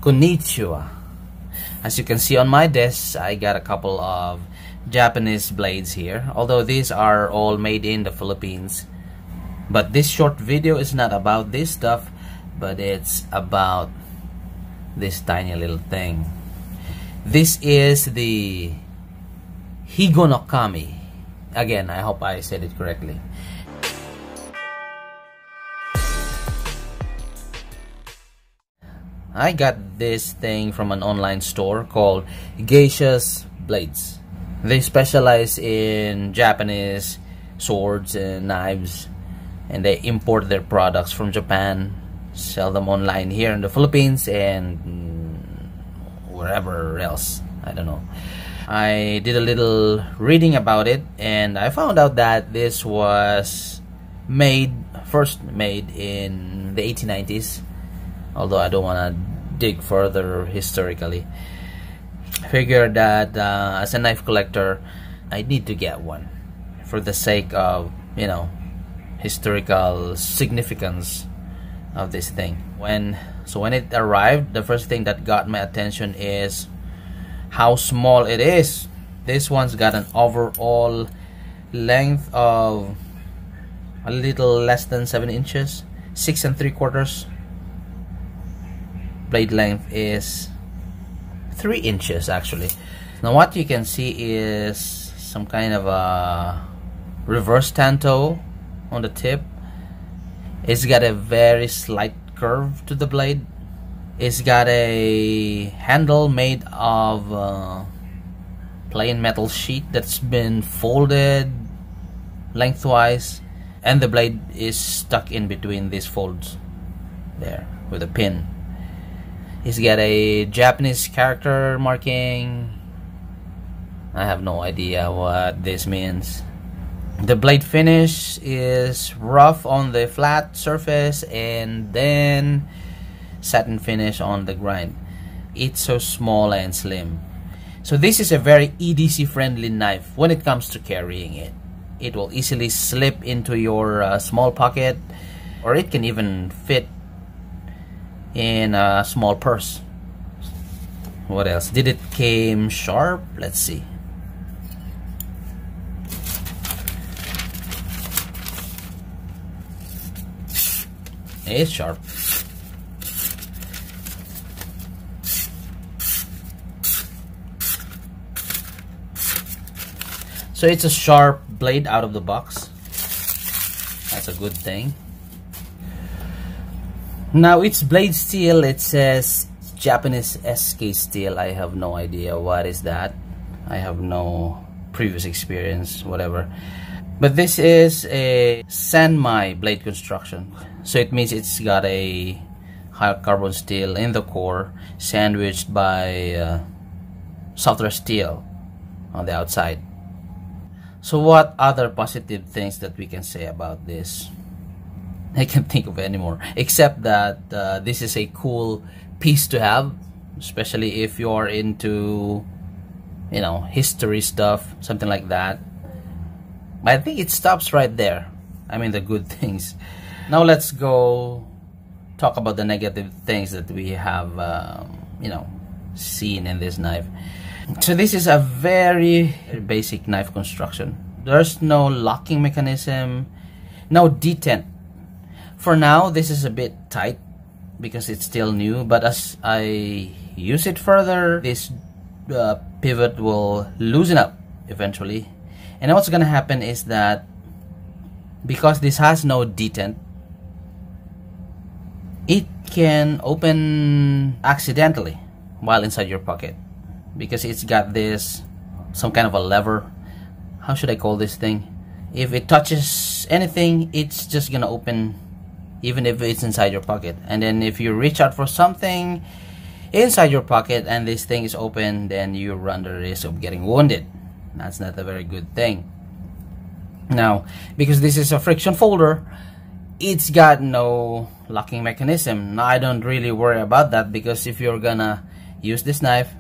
Konnichiwa. As you can see on my desk, I got a couple of Japanese blades here, although these are all made in the Philippines. But this short video is not about this stuff, but it's about this tiny little thing. This is the Higonokami. Again, I hope I said it correctly. I got this thing from an online store called Geisha's Blades. They specialize in Japanese swords and knives, and they import their products from Japan, sell them online here in the Philippines and wherever else. I don't know. I did a little reading about it, and I found out that this was first made in the 1890s. Although I don't want to dig further historically. I figured that as a knife collector, I need to get one for the sake of, historical significance of this thing. When it arrived, the first thing that got my attention is how small it is. This one's got an overall length of a little less than 7 inches, 6 3/4. Blade length is 3 inches actually. Now what you can see is some kind of a reverse tanto on the tip. It's got a very slight curve to the blade. It's got a handle made of plain metal sheet that's been folded lengthwise, and the blade is stuck in between these folds there with a pin. It's got a Japanese character marking. I have no idea what this means. The blade finish is rough on the flat surface and then satin finish on the grind. It's so small and slim. So this is a very EDC friendly knife when it comes to carrying it. It will easily slip into your small pocket, or it can even fit in a small purse. What else? Did it came sharp? Let's see. It's sharp. So it's a sharp blade out of the box. That's a good thing. Now its blade steel, it says Japanese SK steel. I have no idea what is that. I have no previous experience, whatever. But this is a Sanmai blade construction. So it means it's got a high carbon steel in the core, sandwiched by softer steel on the outside. So what other positive things that we can say about this? I can't think of any more, except that this is a cool piece to have, especially if you're into, history stuff, something like that. But I think it stops right there. I mean, the good things. Now let's go talk about the negative things that we have, seen in this knife. So this is a very basic knife construction. There's no locking mechanism, no detent. For now, this is a bit tight because it's still new, but as I use it further, this pivot will loosen up eventually. And what's gonna happen is that because this has no detent, it can open accidentally while inside your pocket, because it's got this, some kind of a lever. How should I call this thing? If it touches anything, it's just gonna open even if it's inside your pocket. And then if you reach out for something inside your pocket and this thing is open, then you run the risk of getting wounded. That's not a very good thing. Now, because this is a friction folder, it's got no locking mechanism. Now I don't really worry about that, because if you're gonna use this knife,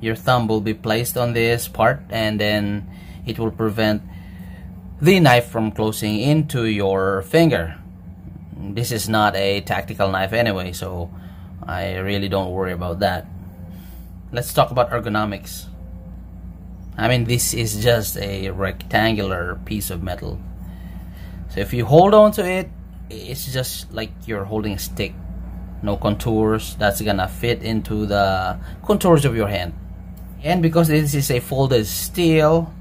your thumb will be placed on this part, and then it will prevent the knife from closing into your finger. This is not a tactical knife anyway, so I really don't worry about that. Let's talk about ergonomics. I mean, this is just a rectangular piece of metal. So if you hold on to it, it's just like you're holding a stick. No contours that's gonna fit into the contours of your hand. And because this is a folded steel,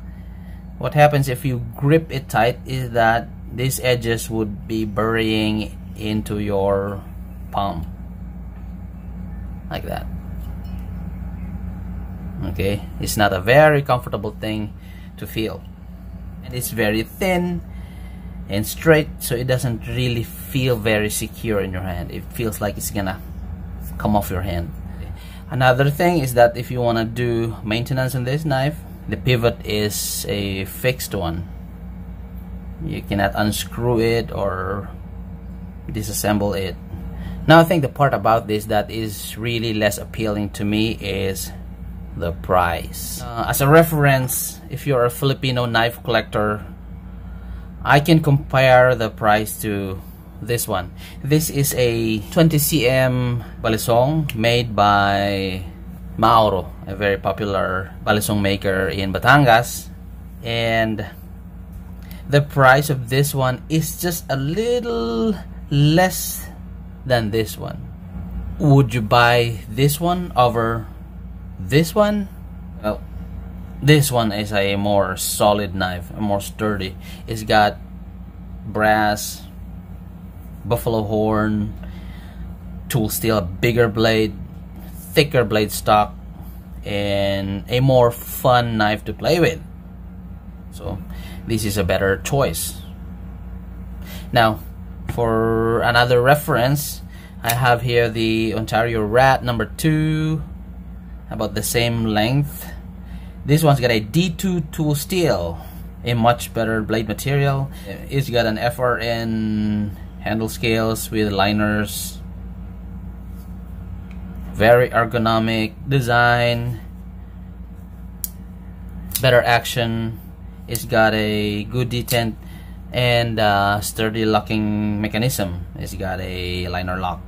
what happens if you grip it tight is that these edges would be burying into your palm. Like that. Okay, it's not a very comfortable thing to feel. And it's very thin and straight, so it doesn't really feel very secure in your hand. It feels like it's gonna come off your hand. Another thing is that if you want to do maintenance on this knife, the pivot is a fixed one. You cannot unscrew it or disassemble it. Now I think the part about this that is really less appealing to me is the price. As a reference, if you're a Filipino knife collector, I can compare the price to this one. This is a 20 cm balisong made by Mauro, a very popular balisong maker in Batangas, and the price of this one is just a little less than this one. Would you buy this one over this one? Well, this one is a more solid knife, a more sturdy. It's got brass, buffalo horn, tool steel, a bigger blade, thicker blade stock, and a more fun knife to play with. So this is a better choice. Now, for another reference, I have here the Ontario Rat number 2, about the same length. This one's got a D2 tool steel, a much better blade material. It's got an FRN handle scales with liners, very ergonomic design, better action. It's got a good detent and sturdy locking mechanism. It's got a liner lock.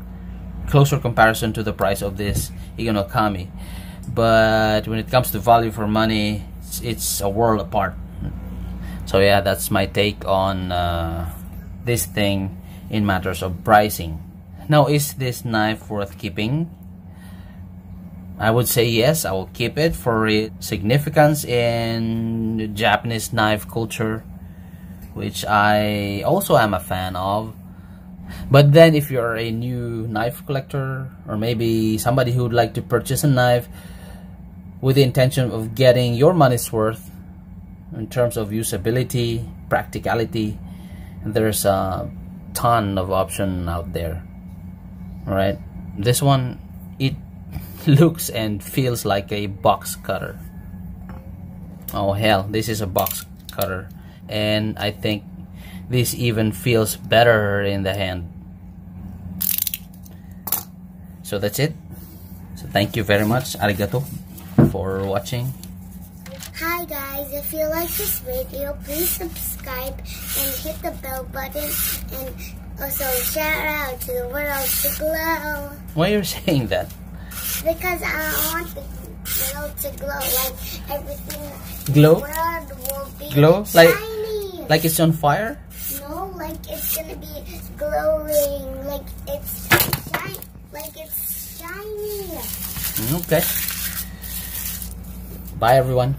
Closer comparison to the price of this Higonokami, but when it comes to value for money, it's a world apart. So yeah, that's my take on this thing in matters of pricing. Now, is this knife worth keeping? I would say yes, I will keep it for its significance in the Japanese knife culture, which I also am a fan of. But then if you're a new knife collector, or maybe somebody who would like to purchase a knife with the intention of getting your money's worth in terms of usability, practicality, there's a ton of option out there. Alright, this one, it looks and feels like a box cutter. Oh hell, this is a box cutter, and I think this even feels better in the hand. So that's it. So thank you very much, arigato, for watching. Hi guys, if you like this video, please subscribe and hit the bell button, and also shout out to the world to glow. Why are you saying that? Because I want the world to glow, like everything. Glow? The world will be Glow? shiny. Like it's on fire? No, like it's gonna be glowing, like it's shiny, like it's shiny. Okay. Bye everyone.